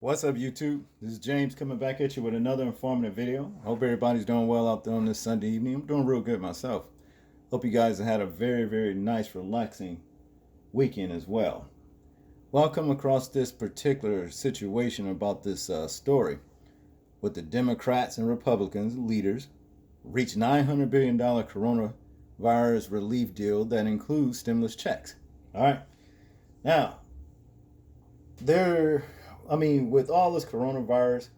What's up, YouTube? This is James coming back at you with another informative video. I hope everybody's doing well out there on this Sunday evening. I'm doing real good myself. Hope you guys have had a very nice, relaxing weekend as well. Well, I come across this particular situation about this story with the Democrats and Republicans leaders reached $900 billion coronavirus relief deal that includes stimulus checks. All right. Now, with all this coronavirus,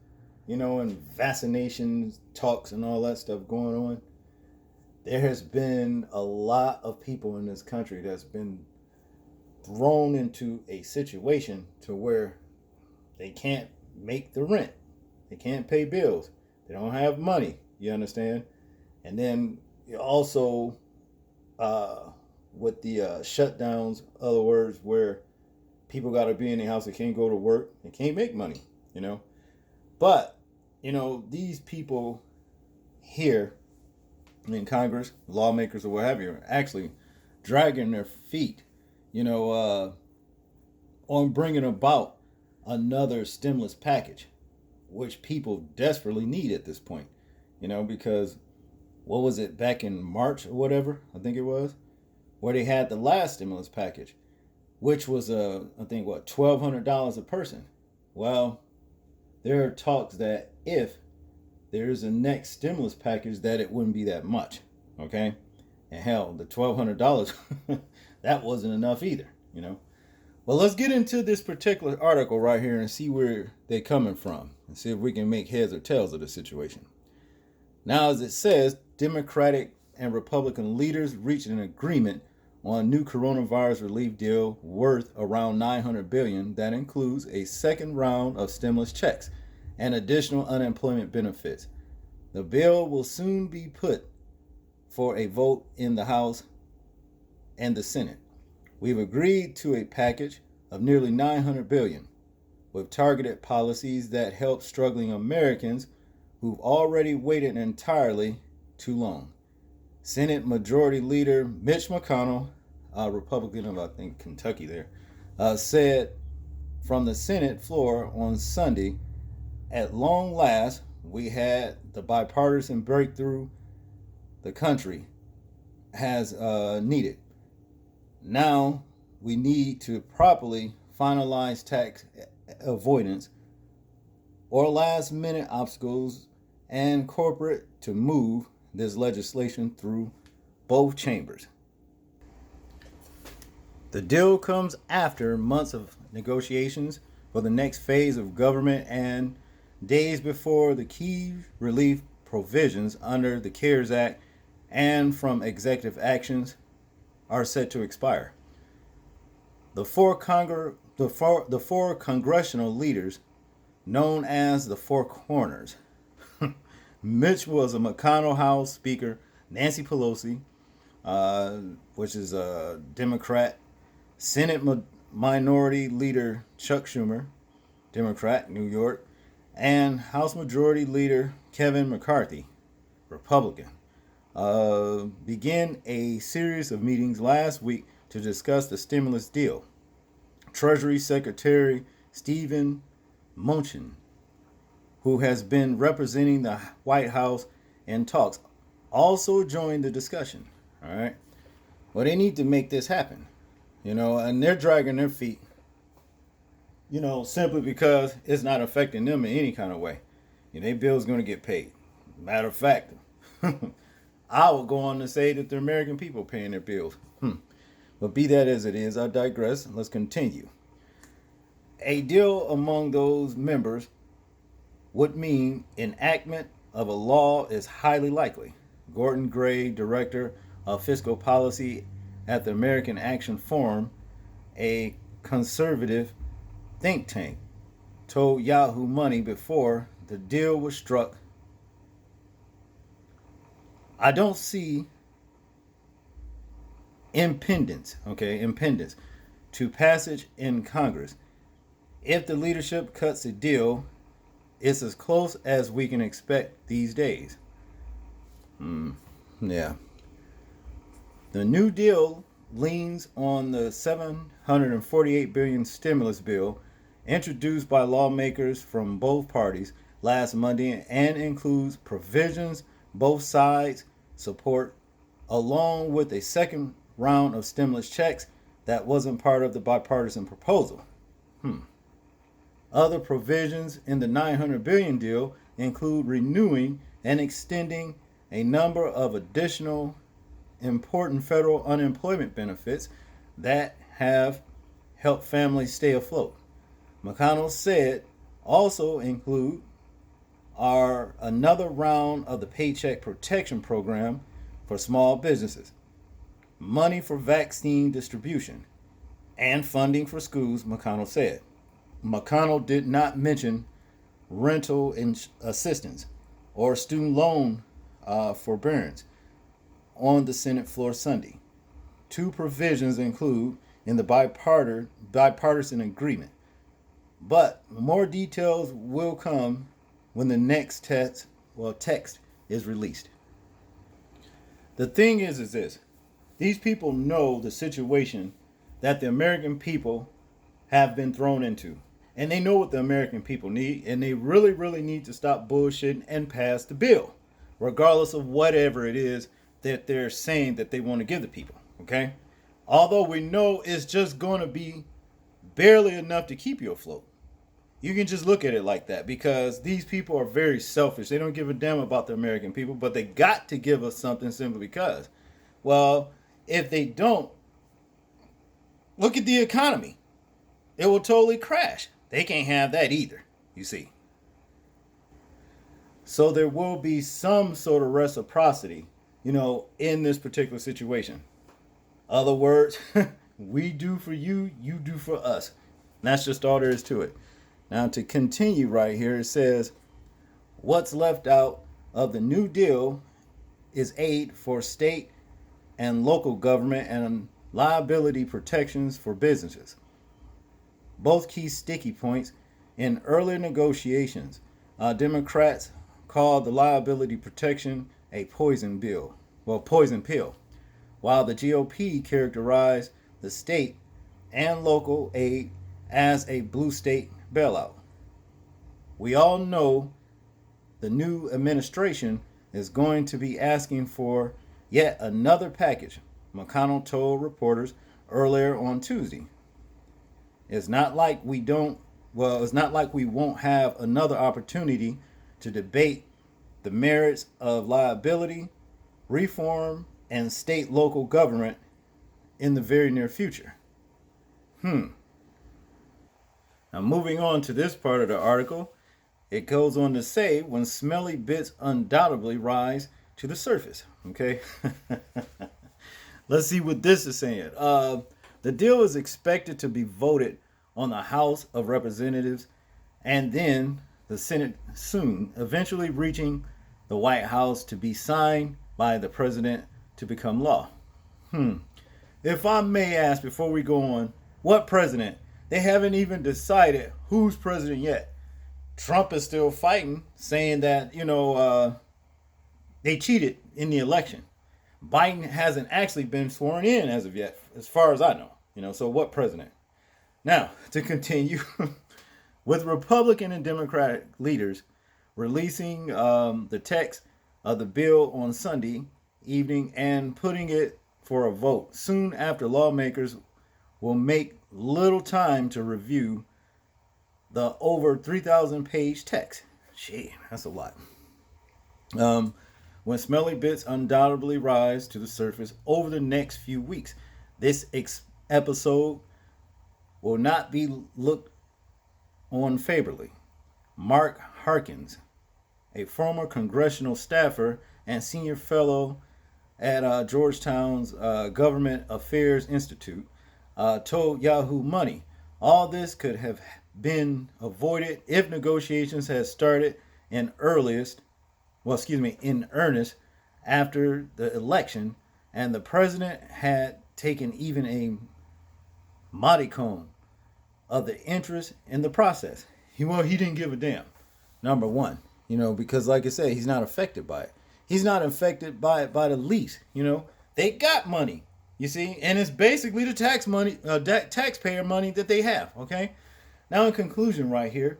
and vaccinations talks and all that stuff going on, there has been a lot of people in this country that's been thrown into a situation to where they can't make the rent, they can't pay bills, they don't have money. You understand? And then also, with the shutdowns, other words, where people got to be in the house, they can't go to work, they can't make money. But these people here in Congress, lawmakers or what have you, are actually dragging their feet, on bringing about another stimulus package, which people desperately need at this point. Because what was it, back in March or whatever, I think it was, where they had the last stimulus package, which was I think $1,200 a person. Well, there are talks that if there's a next stimulus package, that it wouldn't be that much. Okay, and hell, the $1,200 that wasn't enough either. Well, let's get into this particular article right here and see where they're coming from and see if we can make heads or tails of the situation. Now, as it says, Democratic and Republican leaders reached an agreement on a new coronavirus relief deal worth around $900 billion that includes a second round of stimulus checks and additional unemployment benefits. The bill will soon be put for a vote in the House and the Senate. We've agreed to a package of nearly $900 billion with targeted policies that help struggling Americans who've already waited entirely too long. Senate Majority Leader Mitch McConnell, Republican of, I think, Kentucky there, said from the Senate floor on Sunday, at long last, we had the bipartisan breakthrough the country has needed. Now we need to properly finalize tax avoidance or last minute obstacles and corporate to move this legislation through both chambers. The deal comes after months of negotiations for the next phase of government and days before the key relief provisions under the CARES Act and from executive actions are set to expire. The four congressional leaders, known as the Four Corners, Mitch was a McConnell House Speaker, Nancy Pelosi, which is a Democrat, Senate Minority Leader Chuck Schumer, Democrat, New York, and House Majority Leader Kevin McCarthy, Republican, began a series of meetings last week to discuss the stimulus deal. Treasury Secretary Stephen Mnuchin, who has been representing the White House in talks, also joined the discussion. All right. Well, they need to make this happen, and they're dragging their feet, simply because it's not affecting them in any kind of way. Their bill's going to get paid. Matter of fact, I will go on to say that the American people paying their bills. But be that as it is, I digress. Let's continue. A deal among those members would mean enactment of a law is highly likely. Gordon Gray, director of fiscal policy at the American Action Forum, a conservative think tank, told Yahoo Money before the deal was struck. I don't see impedance to passage in Congress. If the leadership cuts a deal, it's as close as we can expect these days. Yeah. The New Deal leans on the $748 billion stimulus bill introduced by lawmakers from both parties last Monday and includes provisions both sides support, along with a second round of stimulus checks that wasn't part of the bipartisan proposal. Other provisions in the $900 billion deal include renewing and extending a number of additional important federal unemployment benefits that have helped families stay afloat. McConnell said also include are another round of the Paycheck Protection Program for small businesses, money for vaccine distribution, and funding for schools, McConnell said. McConnell did not mention rental assistance or student loan forbearance on the Senate floor Sunday. Two provisions include in the bipartisan agreement, but more details will come when the next text is released. The thing is this: these people know the situation that the American people have been thrown into. And they know what the American people need, and they really, really need to stop bullshitting and pass the bill, regardless of whatever it is that they're saying that they want to give the people, okay? Although we know it's just going to be barely enough to keep you afloat. You can just look at it like that because these people are very selfish. They don't give a damn about the American people, but they got to give us something simply because. Well, if they don't, look at the economy. It will totally crash. They can't have that either, you see. So there will be some sort of reciprocity, in this particular situation. Other words, we do for you, you do for us. And that's just all there is to it. Now to continue right here, it says, what's left out of the New Deal is aid for state and local government and liability protections for businesses. Both key sticky points in earlier negotiations. Democrats called the liability protection a poison pill, while the GOP characterized the state and local aid as a blue state bailout. We all know the new administration is going to be asking for yet another package, McConnell told reporters earlier on Tuesday. It's not like we won't have another opportunity to debate the merits of liability, reform, and state local government in the very near future. Now moving on to this part of the article, it goes on to say when smelly bits undoubtedly rise to the surface. Okay. Let's see what this is saying. The deal is expected to be voted on the House of Representatives and then the Senate soon, eventually reaching the White House to be signed by the president to become law. If I may ask before we go on, what president? They haven't even decided who's president yet. Trump is still fighting, saying that, they cheated in the election. Biden hasn't actually been sworn in as of yet, as far as I know. So what president? Now, to continue, with Republican and Democratic leaders releasing the text of the bill on Sunday evening and putting it for a vote soon after, lawmakers will make little time to review the over 3,000 page text. Gee, that's a lot. When smelly bits undoubtedly rise to the surface over the next few weeks, this episode will not be looked on favorably. Mark Harkins, a former congressional staffer and senior fellow at Georgetown's Government Affairs Institute, told Yahoo Money all this could have been avoided if negotiations had started in earnest after the election and the president had taken even a modicum of the interest in the process. He didn't give a damn. Number one, because like I said, he's not affected by it. He's not affected by it by the least. They got money, you see, and it's basically the taxpayer money that they have. Okay, Now, in conclusion, right here,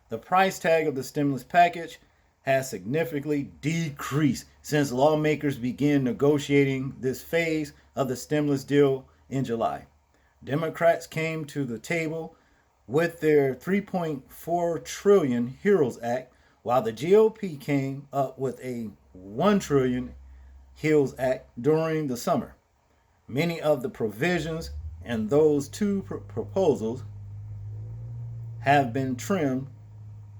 the price tag of the stimulus package has significantly decreased since lawmakers began negotiating this phase of the stimulus deal in July. Democrats came to the table with their 3.4 trillion HEROES Act, while the GOP came up with a 1 trillion HEROES Act during the summer. Many of the provisions in those two proposals have been trimmed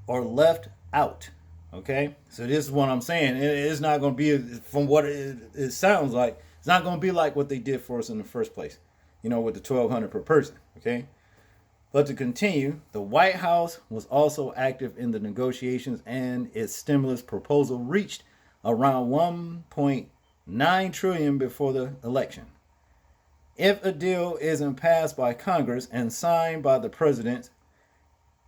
or left out. Okay, so this is what I'm saying. It's not going to be, from what it sounds like, it's not going to be like what they did for us in the first place, with the $1,200 per person. Okay, but to continue, the White House was also active in the negotiations, and its stimulus proposal reached around 1.9 trillion before the election. If a deal isn't passed by Congress and signed by the president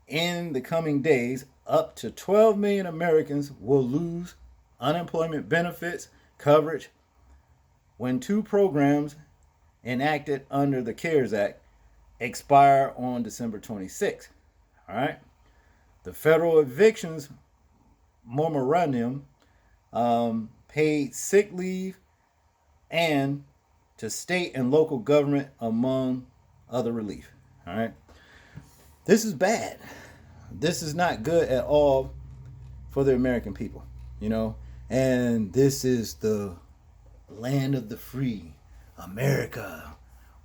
in the coming days, up to 12 million Americans will lose unemployment benefits coverage when two programs enacted under the CARES Act expire on December 26th. All right. The federal evictions memorandum paid sick leave and to state and local government, among other relief. All right. This is bad. This is not good at all for the American people, and this is the land of the free, America,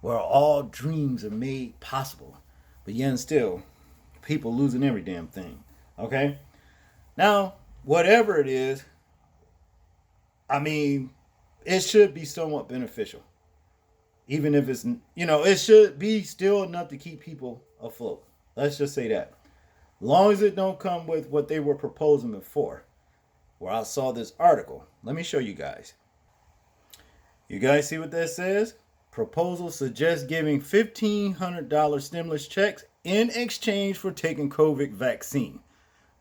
where all dreams are made possible. But yet and still, people losing every damn thing. Okay? Now, whatever it is, it should be somewhat beneficial. Even if it's, it should be still enough to keep people afloat. Let's just say that. Long as it don't come with what they were proposing before, where I saw this article. Let me show you guys. You guys see what that says? Proposal suggests giving $1,500 stimulus checks in exchange for taking COVID vaccine.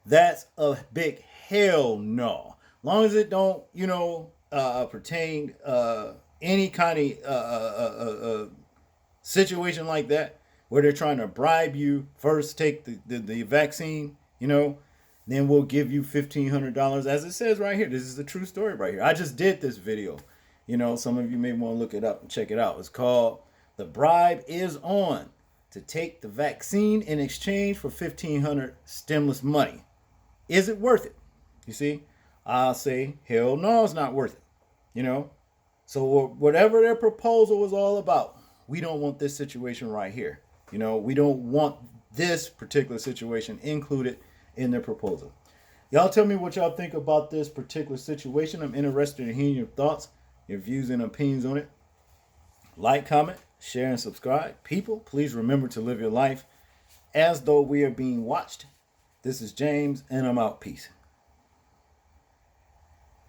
That's a big hell no. Long as it don't, pertain any kind of situation like that, where they're trying to bribe you first take the vaccine, then we'll give you $1,500, as it says right here. This is the true story right here. I just did this video. Some of you may want to look it up and check it out. It's called "The Bribe is On" to take the vaccine in exchange for $1,500 stimulus money. Is it worth it? You see, I'll say, hell no, it's not worth it. So whatever their proposal was all about, we don't want this situation right here. We don't want this particular situation included in their proposal. Y'all tell me what y'all think about this particular situation. I'm interested in hearing your thoughts, your views and opinions on it. Like, comment, share, and subscribe. People, please remember to live your life as though we are being watched. This is James, and I'm out. Peace.